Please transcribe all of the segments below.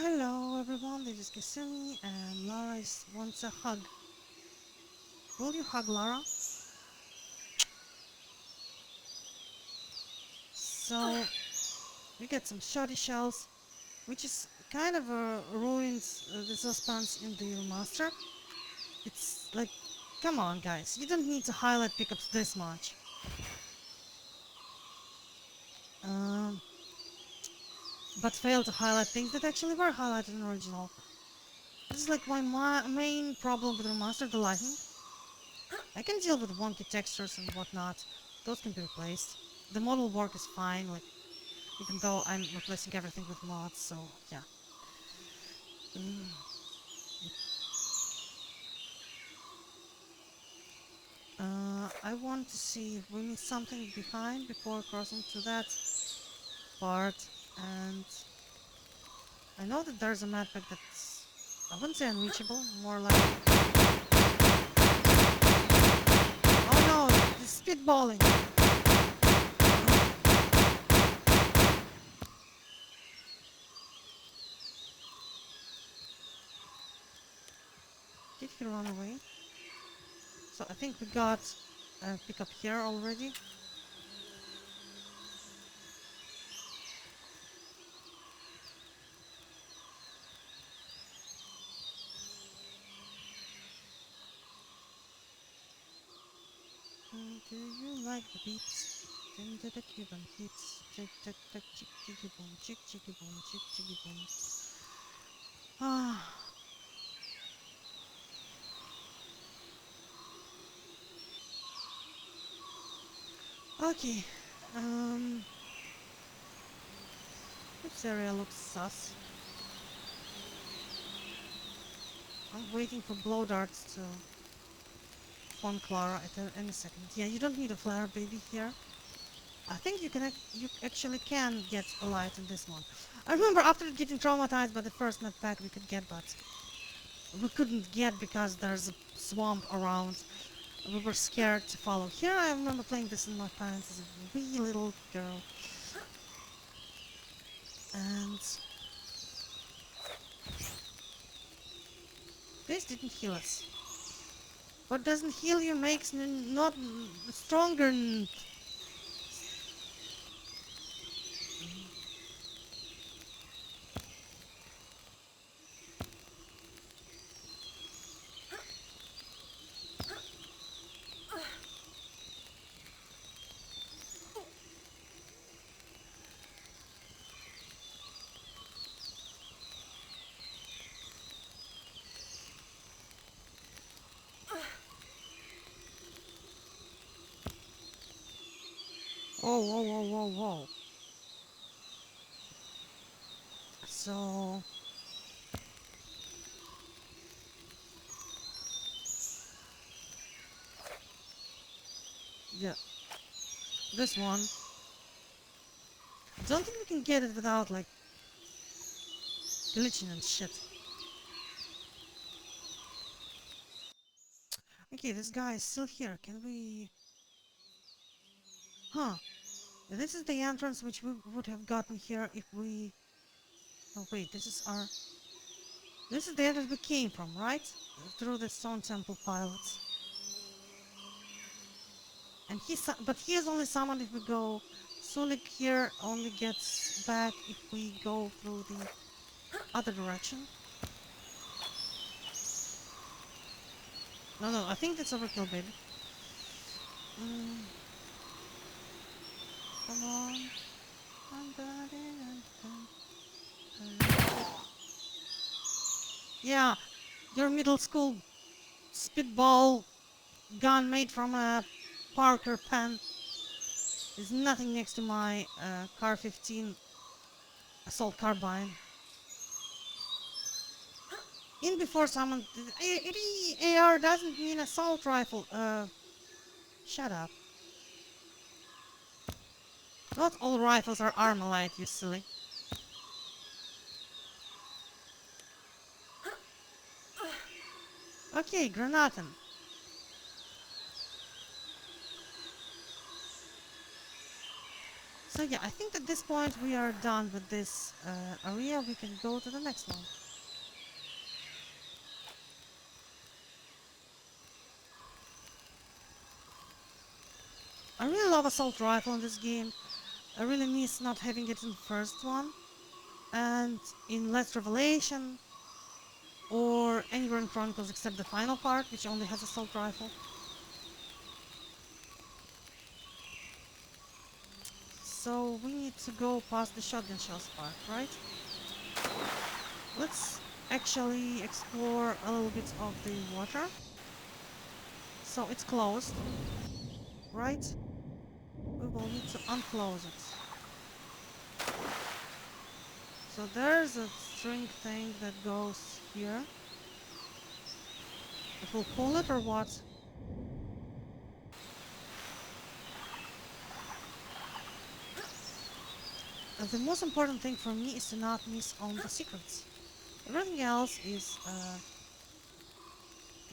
Hello everyone, this is Kasumi and Lara wants a hug. Will you hug Lara? So, we get some shoddy shells, which is kind of ruins the suspense in the remaster. It's like, come on guys, you don't need to highlight pickups this much. Um, but fail to highlight things that actually were highlighted in the original. This is like my main problem with remaster, the lighting. I can deal with wonky textures and whatnot. Those can be replaced. The model work is fine, like even though I'm replacing everything with mods, so yeah. Mm. I want to see if we miss something behind before crossing to that part, and I know that there's a map pack that's, I wouldn't say unreachable, more like, oh no, the spitballing! Did he run away? So I think we got a pickup here already. Do you like the beats? Into the Cuban hits. Chick chick chick chick chicky boom, chick chicky boom, chick chicky boom. Ah, okay. Um, this area looks sus. I'm waiting for blow darts to spawn Clara at any second. Yeah, you don't need a flare baby here. I think you actually can get a light in this one. I remember after getting traumatized by the first map pack we could get, but we couldn't get because there's a swamp around. We were scared to follow. Here I remember playing this in my pants as a wee little girl. And this didn't heal us. What doesn't heal you makes not stronger. Oh, whoa, whoa, whoa, whoa. So, yeah, this one. Don't think we can get it without, like, glitching and shit. Okay, this guy is still here. Can we... Huh. This is the entrance which we would have gotten here if we... Oh, wait, this is our... This is the entrance we came from, right? Through the stone temple pilots. And but he is only summoned if we go... Sulik here only gets back if we go through the other direction. No, I think that's overkill, baby. Mm, come on. Yeah, your middle school spitball gun made from a Parker pen is nothing next to my Car 15 assault carbine. In before someone... AR doesn't mean assault rifle. Shut up. Not all rifles are Armalite, you silly. Okay, Granaten. So yeah, I think at this point we are done with this area. We can go to the next one. I really love assault rifle in this game. I really miss not having it in the first one. And in Last Revelation or anywhere in Chronicles except the final part, which only has assault rifle. So we need to go past the shotgun shells part, right? Let's actually explore a little bit of the water. So it's closed, right? We will need to unclose it. So there's a string thing that goes here. It will pull it or what? The most important thing for me is to not miss on the secrets. Everything else is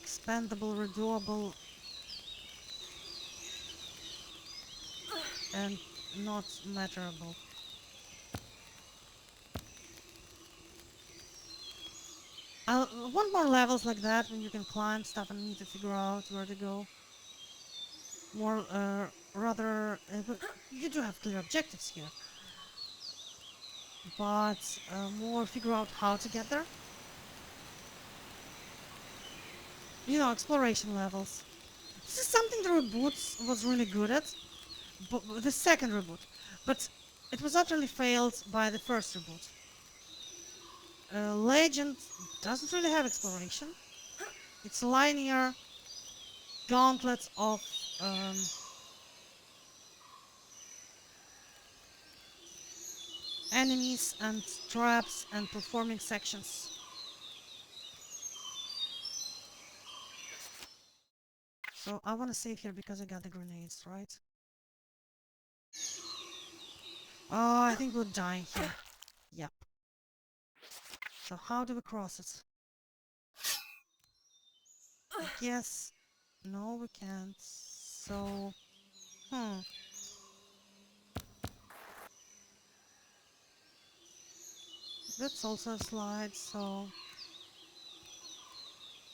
expandable, redoable, and not matterable. I want more levels like that when you can climb stuff and need to figure out where to go. More, rather, but you do have clear objectives here, but more figure out how to get there. You know, exploration levels. This is something the reboot was really good at, but the second reboot, but it was utterly failed by the first reboot. Legend doesn't really have exploration. It's a linear gauntlet of um, enemies and traps and platforming sections. So I want to save here because I got the grenades, right? Oh, I think we'll die here. Yep. So how do we cross it? I guess... No, we can't. So... Hmm. That's also a slide, so...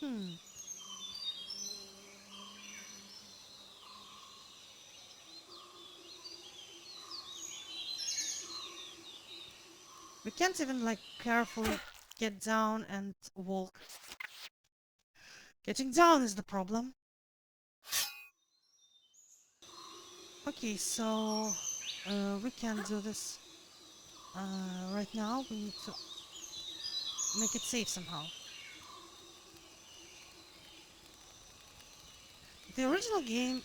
Hmm. We can't even, like, carefully get down and walk. Getting down is the problem. Okay, so... we can do this right now. We need to make it safe somehow. The original game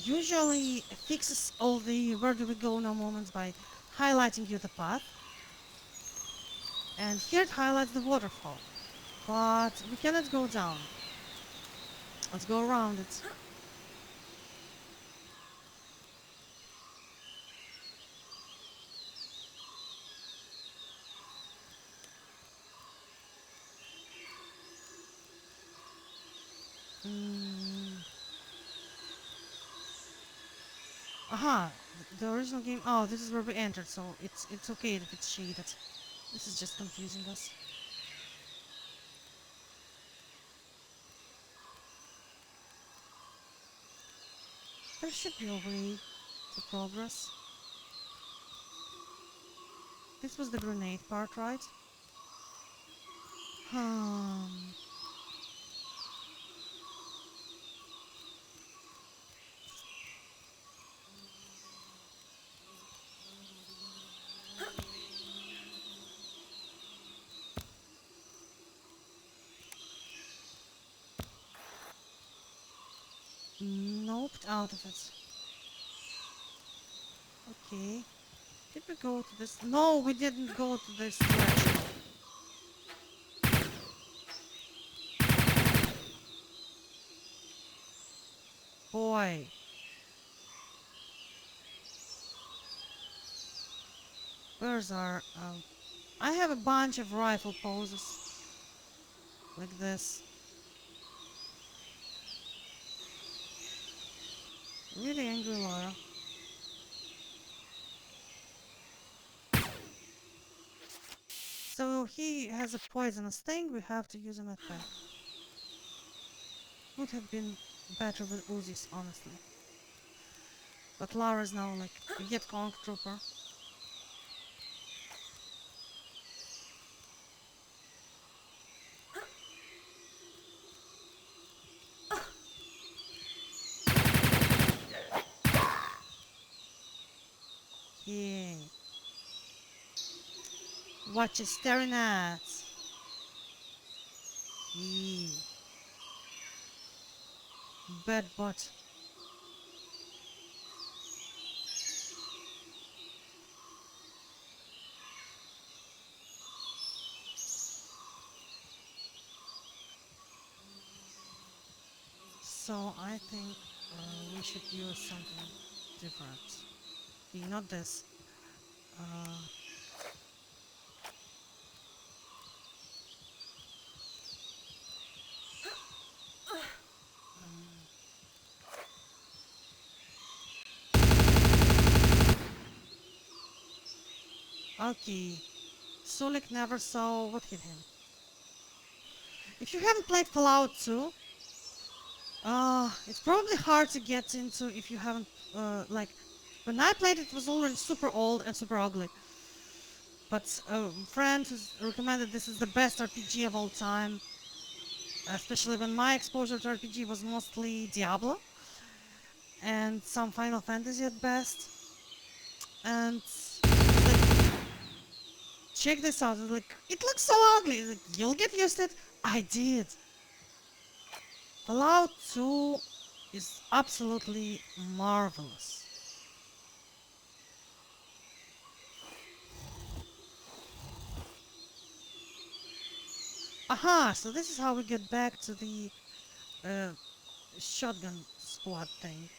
usually fixes all the where do we go now moments by highlighting you the path. And here it highlights the waterfall. But we cannot go down. Let's go around it. Mm. Aha! The original game... Oh, this is where we entered, so it's okay if it's shaded. This is just confusing us. There should be a way to progress. This was the grenade part, right? Hmm. Nope, out of it. Okay. Did we go to this? No, we didn't go to this direction. Boy. Where's our... I have a bunch of rifle poses. Like this. Really angry Lara. So he has a poisonous thing, we have to use a medpack. Would have been better with Uzis, honestly. But Lara's now like a Vietcong trooper. Yeah. What you staring at? Yeah. Bad butt. So I think we should use something different. Okay, not this. Uh, okay. Sulik never saw what hit him. If you haven't played Fallout 2, it's probably hard to get into if you haven't, like, when I played it was already super old and super ugly. But a friend who's recommended this is the best RPG of all time, especially when my exposure to RPG was mostly Diablo and some Final Fantasy at best. And like, check this out. Like, it looks so ugly. Like, you'll get used to it. I did. Fallout 2 is absolutely marvelous. Aha, so this is how we get back to the uh, shotgun squad thing.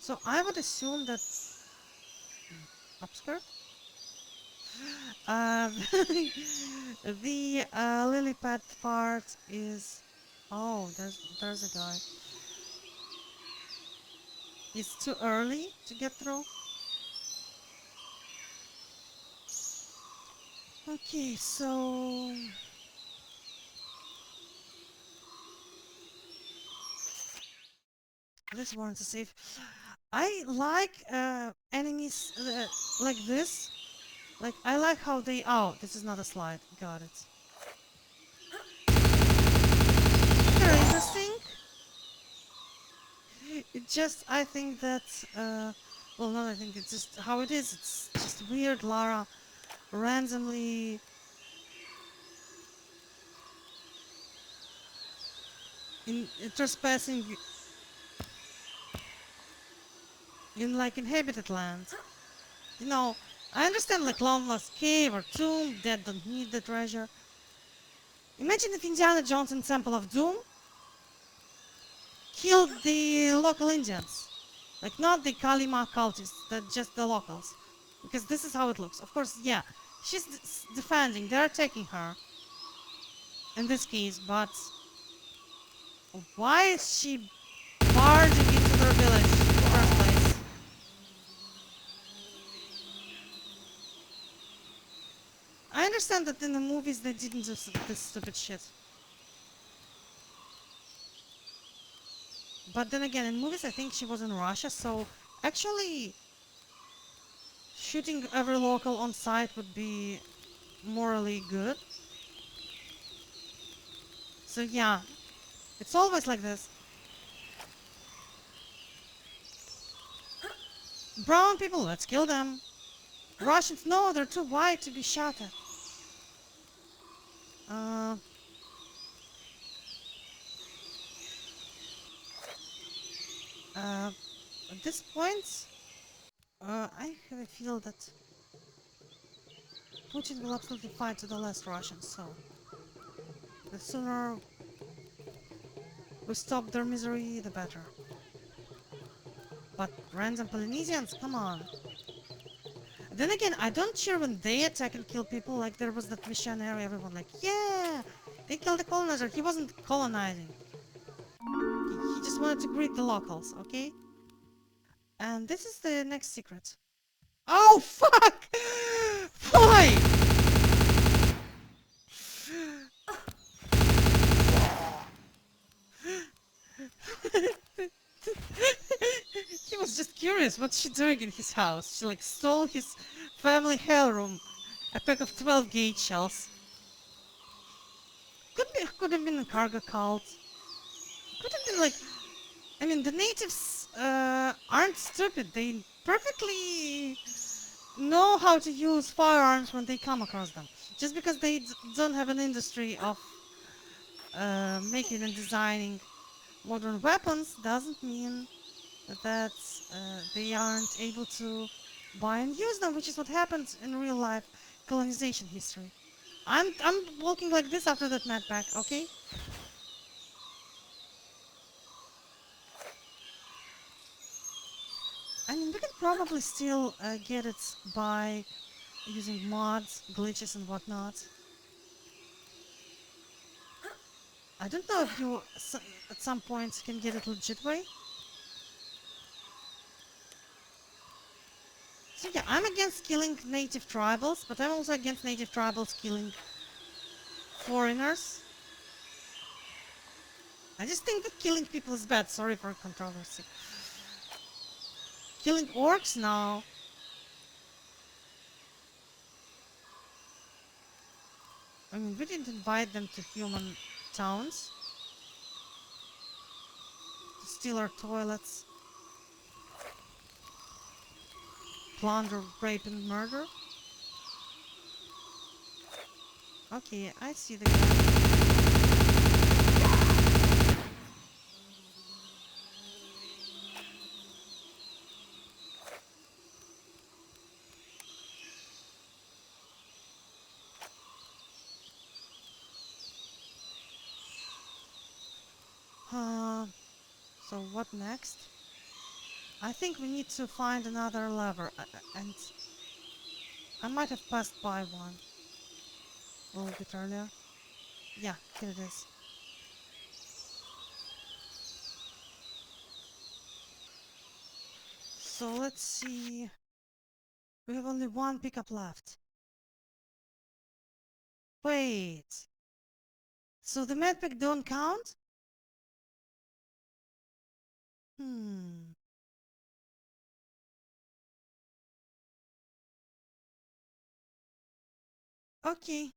So I would assume that upskirt? Uh, the lily pad part is... Oh, there's a guy. It's too early to get through. Okay, so... This warrants a save. I like enemies like this. Like, I like how they... Oh, this is not a slide. Got it. They're interesting. It just, I think that... well, not I think, it's just how it is. It's just weird, Lara randomly trespassing in like inhabited land. You know, I understand like Long Lost Cave or Tomb that don't need the treasure. Imagine if Indiana Jones in Temple of Doom killed the local Indians. Like not the Kalima cultists, but just the locals. Because this is how it looks. Of course, yeah, she's defending, they're attacking her. In this case, but why is she barging into their village in the first place? I understand that in the movies they didn't do this stupid shit. But then again, in movies I think she was in Russia, so actually shooting every local on sight would be morally good. So yeah, it's always like this. Brown people, let's kill them. Russians, no, they're too white to be shot at. Uh, at this point, I have a feel that Putin will absolutely fight to the last Russians, so the sooner we stop their misery, the better. But random Polynesians, come on. Then again, I don't cheer when they attack and kill people, like there was that missionary, everyone like, yeah, they killed the colonizer, he wasn't colonizing. He just wanted to greet the locals, okay? And this is the next secret. Oh, fuck! Why? He was just curious what's she doing in his house. She like stole his family heirloom, a pack of 12 gauge shells. Could have been a cargo cult. Could have been like, I mean, the natives aren't stupid. They perfectly know how to use firearms when they come across them. Just because they don't have an industry of making and designing modern weapons doesn't mean that they aren't able to buy and use them, which is what happens in real life colonization history. I'm walking like this after that mad pack, okay? I mean, we can probably still get it by using mods, glitches, and whatnot. I don't know if you at some point can get it legit way. So yeah, I'm against killing native tribals, but I'm also against native tribals killing foreigners. I just think that killing people is bad. Sorry for controversy. Killing orcs? No. I mean, we didn't invite them to human towns to steal our toilets, plunder, rape, and murder. Okay, I see the guy. So what next? I think we need to find another lever, and I might have passed by one a little bit earlier. Yeah, here it is. So let's see. We have only one pickup left. Wait. So the medpack don't count? Hmm. Okay.